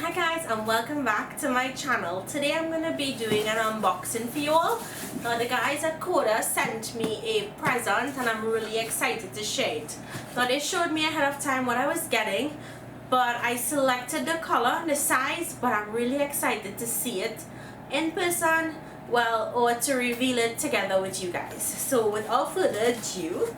Hi guys, and welcome back to my channel. Today I'm going to be doing an unboxing for you all. Now the guys at Koda sent me a present and I'm really excited to share it. Now they showed me ahead of time what I was getting, but I selected the color, the size, but I'm really excited to see it in person, well, or to reveal it together with you guys. So without further ado,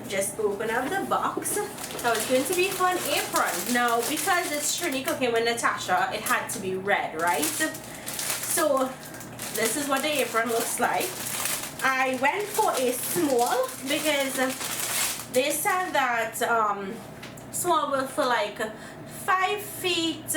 just open up the box. Now it's going to be for an apron. Now because it's Trini cooking with Natasha, it had to be red, right? So this is what the apron looks like. I went for a small because they said that small will for like 5 feet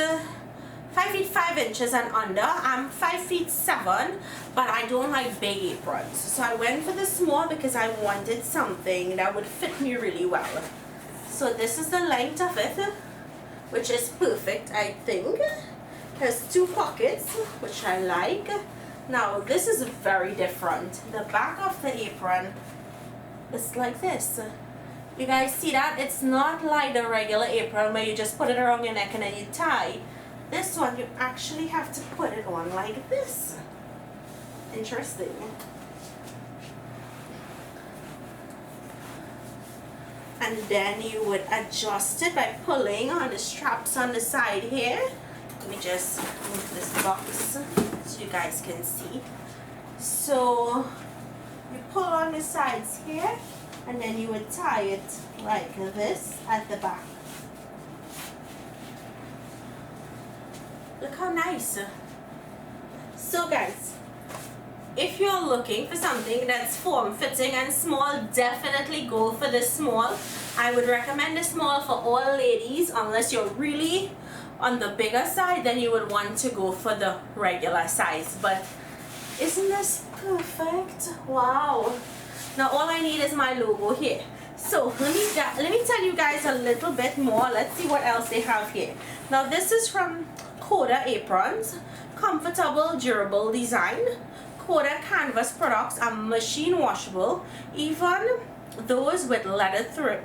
5 inches and under. I'm 5 feet 7, but I don't like big aprons, so I went for the small because I wanted something that would fit me really well. So this is the length of it, which is perfect. I think has 2 pockets, which I like. Now this is very different. The back of the apron is like this. You guys see that? It's not like the regular apron where you just put it around your neck and then you tie. This one you actually have to put it on like this. Interesting. And then you would adjust it by pulling on the straps on the side here. Let me just move this box so you guys can see. So you pull on the sides here and then you would tie it like this at the back. Look how nice. So guys, if you're looking for something that's form-fitting and small, definitely go for the small. I would recommend the small for all ladies. Unless you're really on the bigger side, then you would want to go for the regular size. But isn't this perfect? Wow. Now all I need is my logo here. So let me tell you guys a little bit more. Let's see what else they have here. Now this is from Koda Aprons. Comfortable, durable design. Koda canvas products are machine washable, even those with leather trim.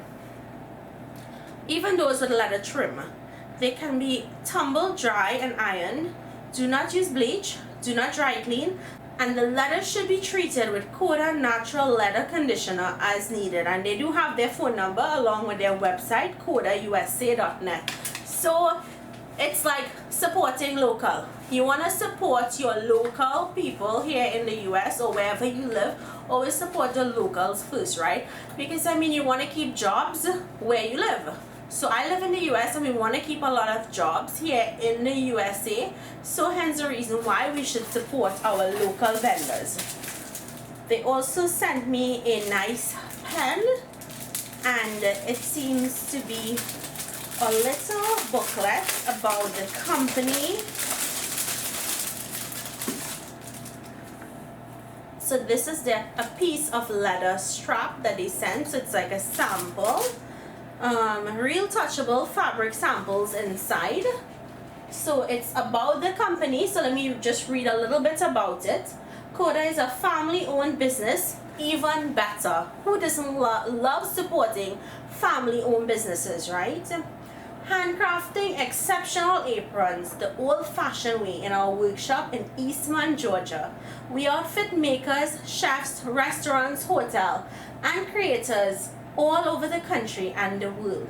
They can be tumble dry and ironed. Do not use bleach, do not dry clean, and the leather should be treated with Koda natural leather conditioner as needed. And they do have their phone number along with their website, kodausa.net. So it's like supporting local. You want to support your local people here in the US or wherever you live. Always support the locals first, right? Because I mean, you want to keep jobs where you live. So I live in the US and we want to keep a lot of jobs here in the USA. So hence the reason why we should support our local vendors. They also sent me a nice pen, and it seems to be a little booklet about the company. So this is a piece of leather strap that they sent. So it's like a sample. Real touchable fabric samples inside. So it's about the company. So let me just read a little bit about it. Koda is a family-owned business. Even better. Who doesn't love supporting family-owned businesses, right? Handcrafting exceptional aprons the old-fashioned way in our workshop in Eastman, Georgia. We outfit makers, chefs, restaurants, hotels, and creators all over the country and the world.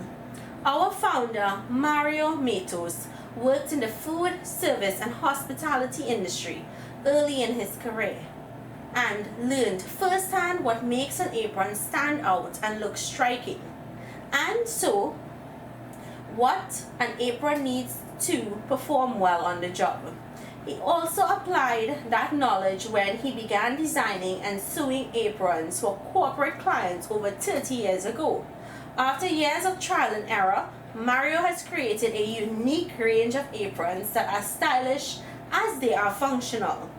Our founder, Mario Matos, worked in the food, service, and hospitality industry early in his career and learned firsthand what makes an apron stand out and look striking. And so, what an apron needs to perform well on the job. He also applied that knowledge when he began designing and sewing aprons for corporate clients over 30 years ago. After years of trial and error, Mario has created a unique range of aprons that are stylish as they are functional,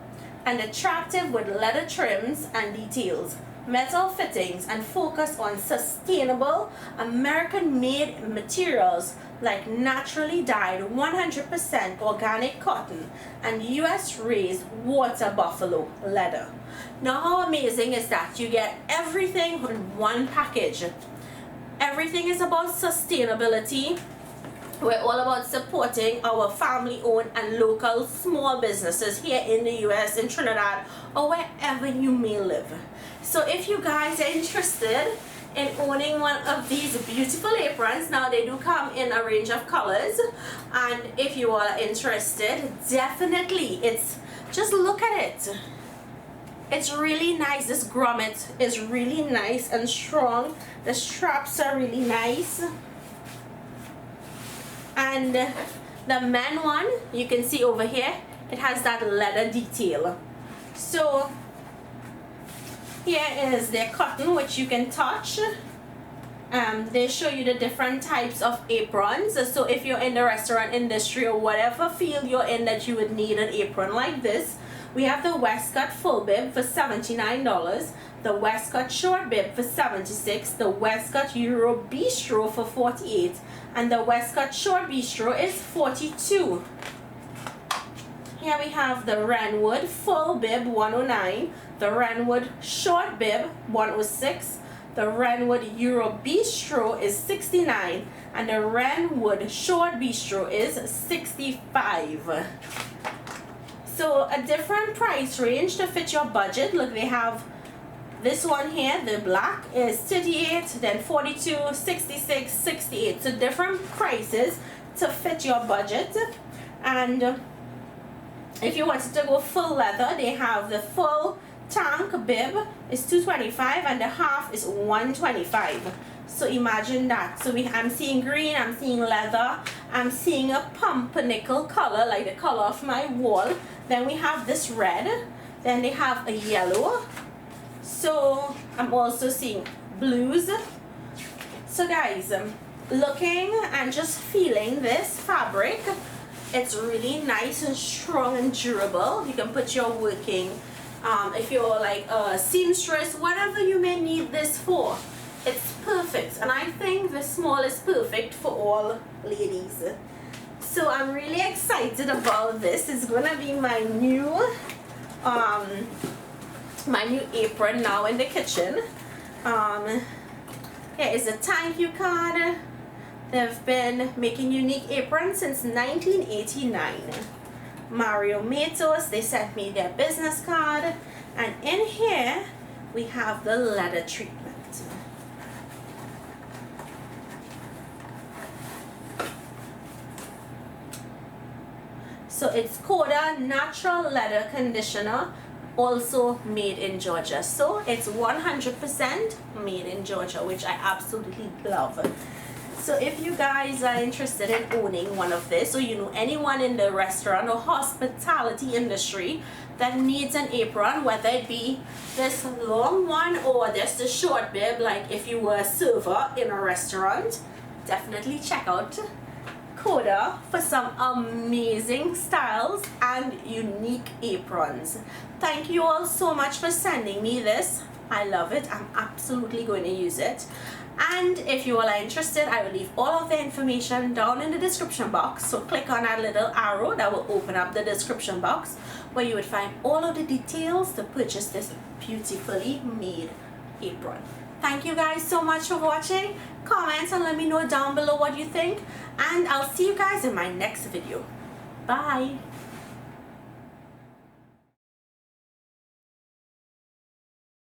and attractive with leather trims and details, metal fittings, and focus on sustainable American-made materials like naturally dyed 100% organic cotton and US raised water buffalo leather. Now how amazing is that? You get everything in one package. Everything is about sustainability, We're all about supporting our family-owned and local small businesses here in the US, in Trinidad, or wherever you may live. So if you guys are interested in owning one of these beautiful aprons, now they do come in a range of colors, and if you are interested, definitely, just look at it. It's really nice. This grommet is really nice and strong. The straps are really nice. And the men one, you can see over here, it has that leather detail. So here is their cotton, which you can touch. They show you the different types of aprons. So if you're in the restaurant industry or whatever field you're in that you would need an apron like this, we have the Westcott full bib for $79, the Westcott short bib for $76, the Westcott Euro Bistro for $48, and the Westcott short bistro is $42. Here we have the Wrenwood full bib $109, the Wrenwood short bib $106, the Wrenwood Euro Bistro is $69, and the Wrenwood short bistro is $65. So a different price range to fit your budget. Look, they have this one here, the black is $38, then $42, $66, $68. So different prices to fit your budget. And if you wanted to go full leather, they have the full tank bib is $225 and the half is $125. So imagine that. So I'm seeing green, I'm seeing leather, I'm seeing a pumpernickel color, like the color of my wall. Then we have this red, then they have a yellow. So I'm also seeing blues. So guys, looking and just feeling this fabric, it's really nice and strong and durable. You can put your working, if you're like a seamstress, whatever you may need this for, it's perfect. And I think the small is perfect for all ladies. So I'm really excited about this. It's gonna be my new apron now in the kitchen. Here is a thank you card. They've been making unique aprons since 1989. Mario Matos, they sent me their business card, and in here we have the leather treatment. So it's Koda Natural Leather Conditioner, also made in Georgia. So it's 100% made in Georgia, which I absolutely love. So if you guys are interested in owning one of this, or you know anyone in the restaurant or hospitality industry that needs an apron, whether it be this long one or just a short bib, like if you were a server in a restaurant, definitely check out Koda for some amazing styles and unique aprons. Thank you all so much for sending me this. I love it. I'm absolutely going to use it. And if you all are interested, I will leave all of the information down in the description box. So click on that little arrow that will open up the description box, where you would find all of the details to purchase this beautifully made apron. Thank you guys so much for watching. Comment and let me know down below what you think, and I'll see you guys in my next video. Bye.